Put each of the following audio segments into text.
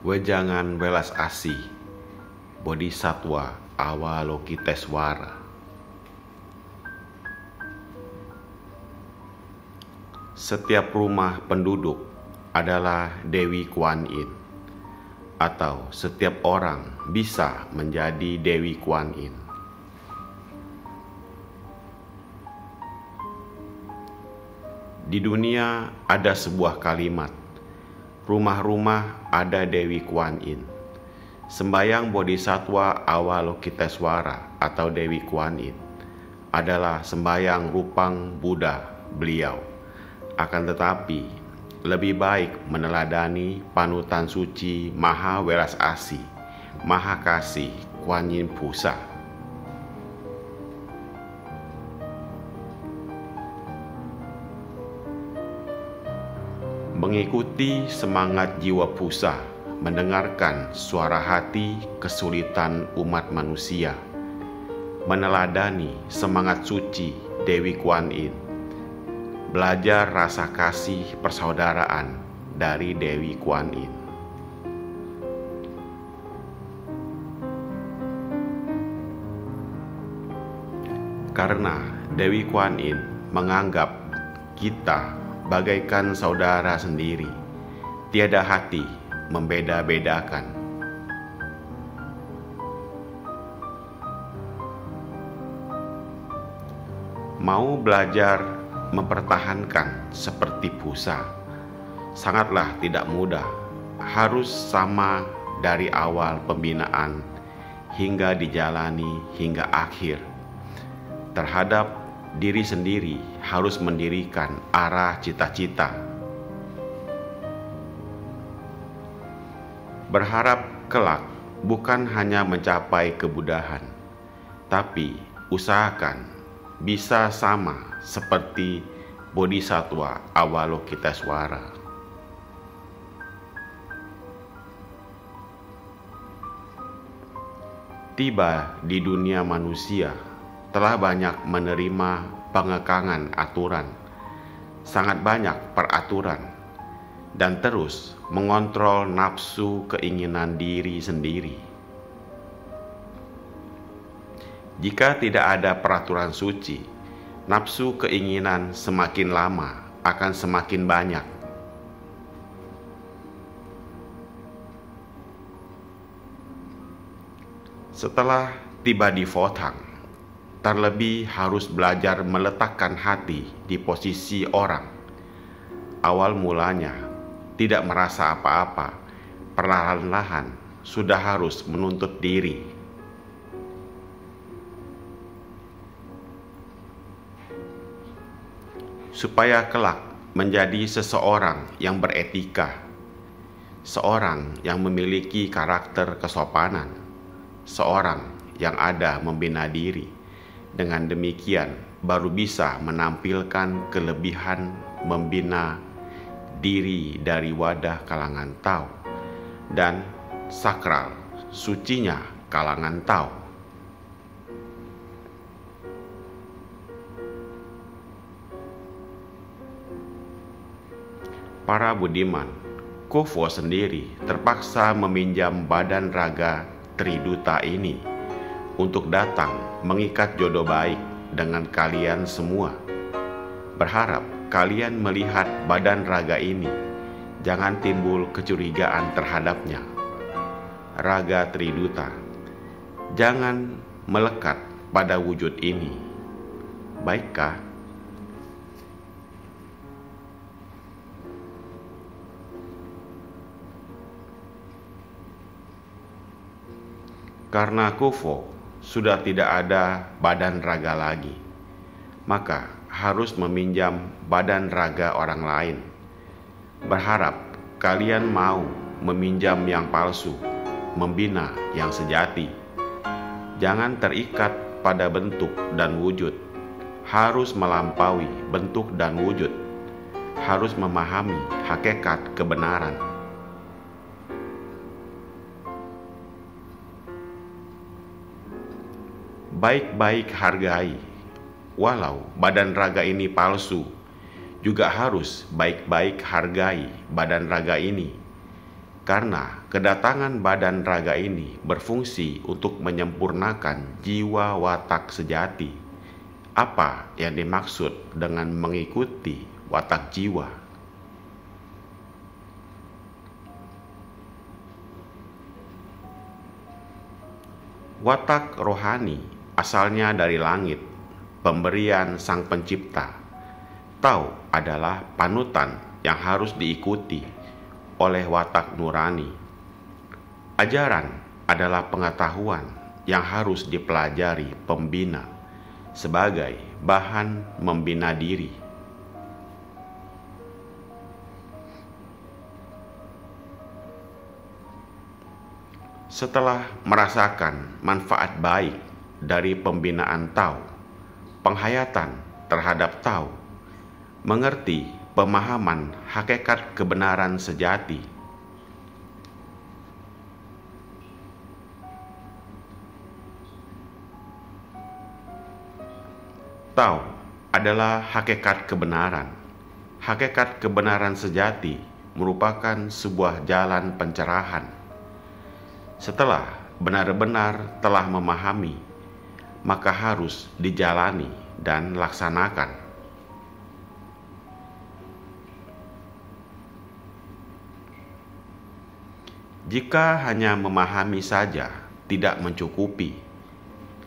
Wejangan welas asih, Bodhisattva Avalokiteswara. Setiap rumah penduduk adalah Dewi Kuan Yin, atau setiap orang bisa menjadi Dewi Kuan Yin. Di dunia ada sebuah kalimat, rumah-rumah ada Dewi Kuan Yin. Sembayang Bodhisattva Avalokiteswara atau Dewi Kuan Yin adalah sembayang rupang Buddha beliau. Akan tetapi, lebih baik meneladani panutan suci Maha Welas Asih, Maha Kasih Kuan Yin Pusa. Mengikuti semangat jiwa pusa, mendengarkan suara hati kesulitan umat manusia, meneladani semangat suci Dewi Kuan Yin, belajar rasa kasih persaudaraan dari Dewi Kuan Yin. Karena Dewi Kuan Yin menganggap kita bagaikan saudara sendiri, tiada hati membeda-bedakan. Mau belajar mempertahankan seperti pusa sangatlah tidak mudah. Harus sama dari awal pembinaan hingga dijalani hingga akhir. Terhadap diri sendiri harus mendirikan arah cita-cita. Berharap kelak bukan hanya mencapai kebudahan, tapi usahakan bisa sama seperti Bodhisattva Avalokiteswara. Tiba di dunia manusia telah banyak menerima pengekangan aturan, sangat banyak peraturan, dan terus mengontrol nafsu keinginan diri sendiri. Jika tidak ada peraturan suci, nafsu keinginan semakin lama akan semakin banyak. Setelah tiba di Fotang, terlebih harus belajar meletakkan hati di posisi orang. Awal mulanya tidak merasa apa-apa, perlahan-lahan sudah harus menuntut diri. Supaya kelak menjadi seseorang yang beretika, seorang yang memiliki karakter kesopanan, seorang yang ada membina diri. Dengan demikian, baru bisa menampilkan kelebihan membina diri dari wadah kalangan Tao dan sakral sucinya kalangan Tao. Para budiman, Khufu sendiri terpaksa meminjam badan raga Triduta ini untuk datang mengikat jodoh baik dengan kalian semua. Berharap kalian melihat badan raga ini, jangan timbul kecurigaan terhadapnya. Raga Triduta, jangan melekat pada wujud ini. Baikkah? Karena Khufu sudah tidak ada badan raga lagi, maka harus meminjam badan raga orang lain. Berharap kalian mau meminjam yang palsu, membina yang sejati. Jangan terikat pada bentuk dan wujud, harus melampaui bentuk dan wujud, harus memahami hakikat kebenaran. Baik-baik hargai, walau badan raga ini palsu, juga harus baik-baik hargai badan raga ini. Karena kedatangan badan raga ini berfungsi untuk menyempurnakan jiwa watak sejati. Apa yang dimaksud dengan mengikuti watak jiwa? Watak rohani asalnya dari langit, pemberian Sang Pencipta. Tao adalah panutan yang harus diikuti oleh watak nurani. Ajaran adalah pengetahuan yang harus dipelajari pembina sebagai bahan membina diri. Setelah merasakan manfaat baik dari pembinaan Tao, penghayatan terhadap Tao, mengerti pemahaman hakikat kebenaran sejati, Tao adalah hakikat kebenaran. Hakikat kebenaran sejati merupakan sebuah jalan pencerahan. Setelah benar-benar telah memahami, maka harus dijalani dan laksanakan. Jika hanya memahami saja tidak mencukupi,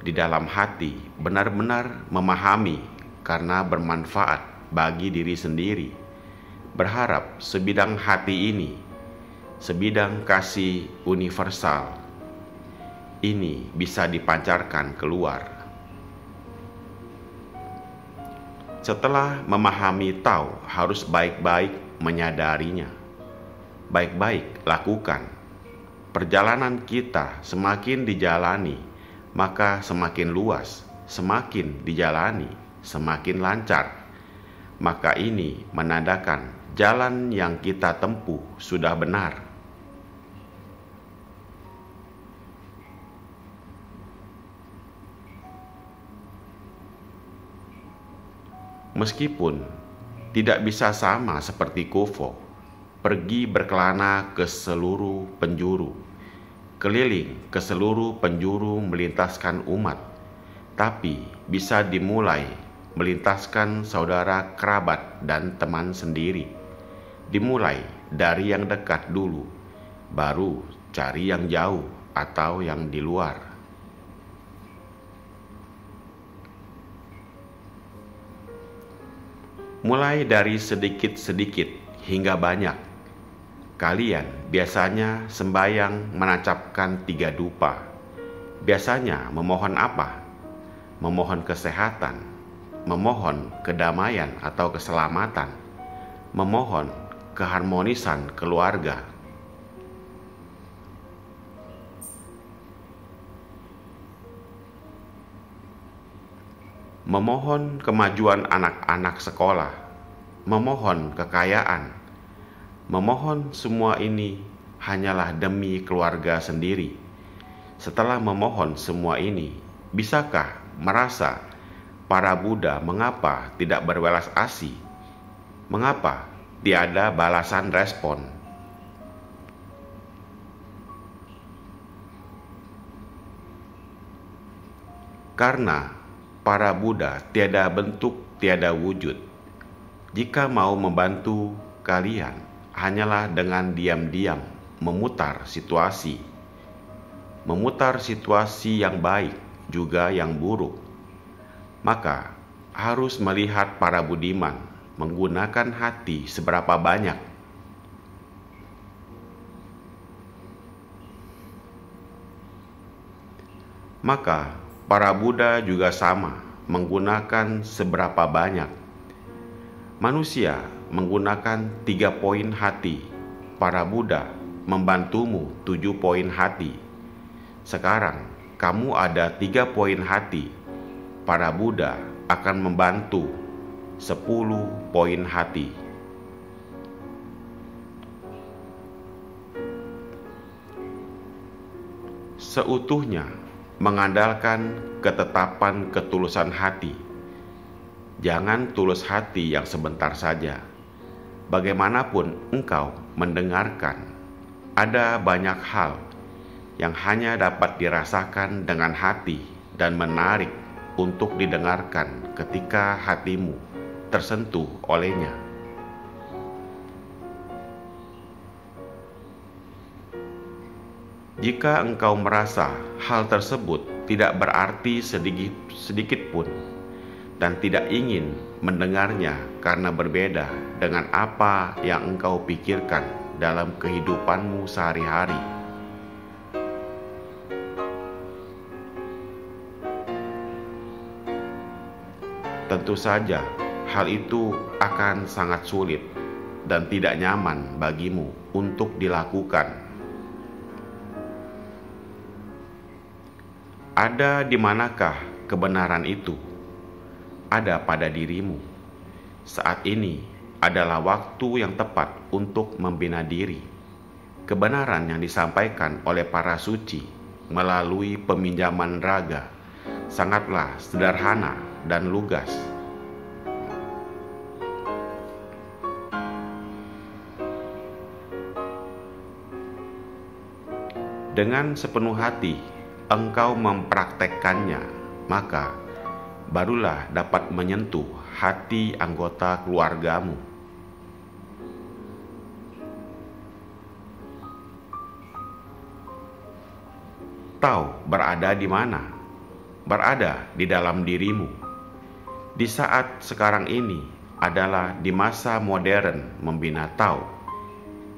di dalam hati benar-benar memahami karena bermanfaat bagi diri sendiri, berharap sebidang hati ini, sebidang kasih universal ini bisa dipancarkan keluar. Setelah memahami Tao, harus baik-baik menyadarinya, baik-baik lakukan. Perjalanan kita semakin dijalani, maka semakin luas, semakin dijalani, semakin lancar. Maka ini menandakan jalan yang kita tempuh sudah benar. Meskipun tidak bisa sama seperti Kufo, pergi berkelana ke seluruh penjuru, keliling ke seluruh penjuru melintaskan umat, tapi bisa dimulai melintaskan saudara kerabat dan teman sendiri. Dimulai dari yang dekat dulu, baru cari yang jauh atau yang di luar. Mulai dari sedikit-sedikit hingga banyak. Kalian biasanya sembahyang menancapkan 3 dupa. Biasanya memohon apa? Memohon kesehatan, memohon kedamaian atau keselamatan, memohon keharmonisan keluarga. Memohon kemajuan anak-anak sekolah, memohon kekayaan. Memohon semua ini hanyalah demi keluarga sendiri. Setelah memohon semua ini, bisakah merasa para Buddha mengapa tidak berwelas asih? Mengapa tiada balasan respon? Karena para Buddha tiada bentuk, tiada wujud. Jika mau membantu kalian, hanyalah dengan diam-diam memutar situasi yang baik juga yang buruk. Maka harus melihat para budiman menggunakan hati seberapa banyak. Maka para Buddha juga sama, menggunakan seberapa banyak. Manusia menggunakan 3 poin hati, para Buddha membantumu 7 poin hati. Sekarang kamu ada 3 poin hati, para Buddha akan membantu 10 poin hati. Seutuhnya mengandalkan ketetapan ketulusan hati. Jangan tulus hati yang sebentar saja. Bagaimanapun engkau mendengarkan, Ada banyak hal yang hanya dapat dirasakan dengan hati dan menarik untuk didengarkan ketika hatimu tersentuh olehnya. Jika engkau merasa hal tersebut tidak berarti sedikit pun dan tidak ingin mendengarnya karena berbeda dengan apa yang engkau pikirkan dalam kehidupanmu sehari-hari, tentu saja hal itu akan sangat sulit dan tidak nyaman bagimu untuk dilakukan. Ada di manakah kebenaran itu? Ada pada dirimu. Saat ini adalah waktu yang tepat untuk membina diri. Kebenaran yang disampaikan oleh para suci melalui peminjaman raga sangatlah sederhana dan lugas. Dengan sepenuh hati engkau mempraktekkannya, maka barulah dapat menyentuh hati anggota keluargamu. Tahu berada di mana? Berada di dalam dirimu. Di saat sekarang ini adalah di masa modern membina tahu,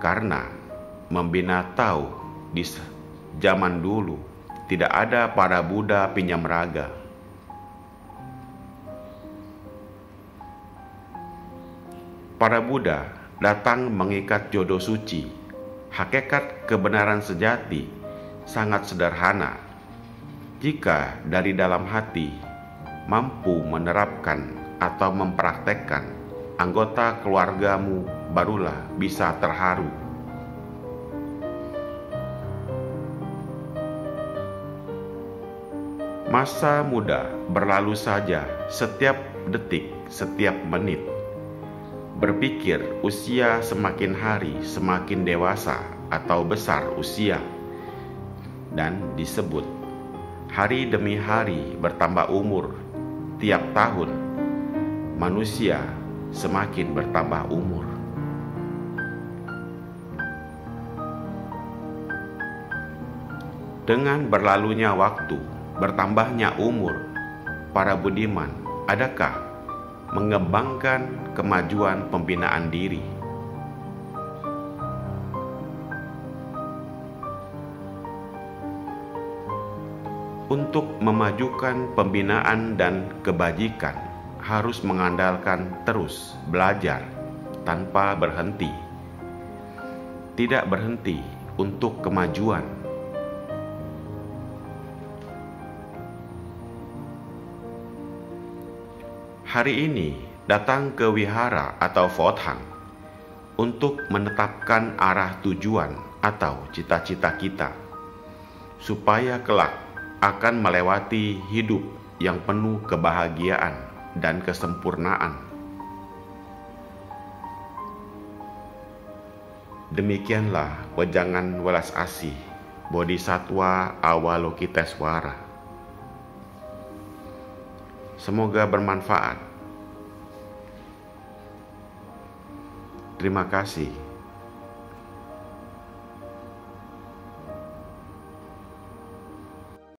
karena membina tahu di zaman dulu tidak ada para Buddha pinjam raga. Para Buddha datang mengikat jodoh suci. Hakikat kebenaran sejati sangat sederhana. Jika dari dalam hati mampu menerapkan atau mempraktekkan, anggota keluargamu barulah bisa terharu. Masa muda berlalu saja setiap detik, setiap menit. Berpikir usia semakin hari semakin dewasa atau besar usia, dan disebut hari demi hari bertambah umur. Tiap tahun manusia semakin bertambah umur. Dengan berlalunya waktu, bertambahnya umur, para budiman adakah mengembangkan kemajuan pembinaan diri? Untuk memajukan pembinaan dan kebajikan harus mengandalkan terus belajar tanpa berhenti. Tidak berhenti untuk kemajuan. Hari ini datang ke wihara atau fothang untuk menetapkan arah tujuan atau cita-cita kita, supaya kelak akan melewati hidup yang penuh kebahagiaan dan kesempurnaan. Demikianlah wejangan welas asih Bodhisattva Avalokitesvara. Semoga bermanfaat. Terima kasih.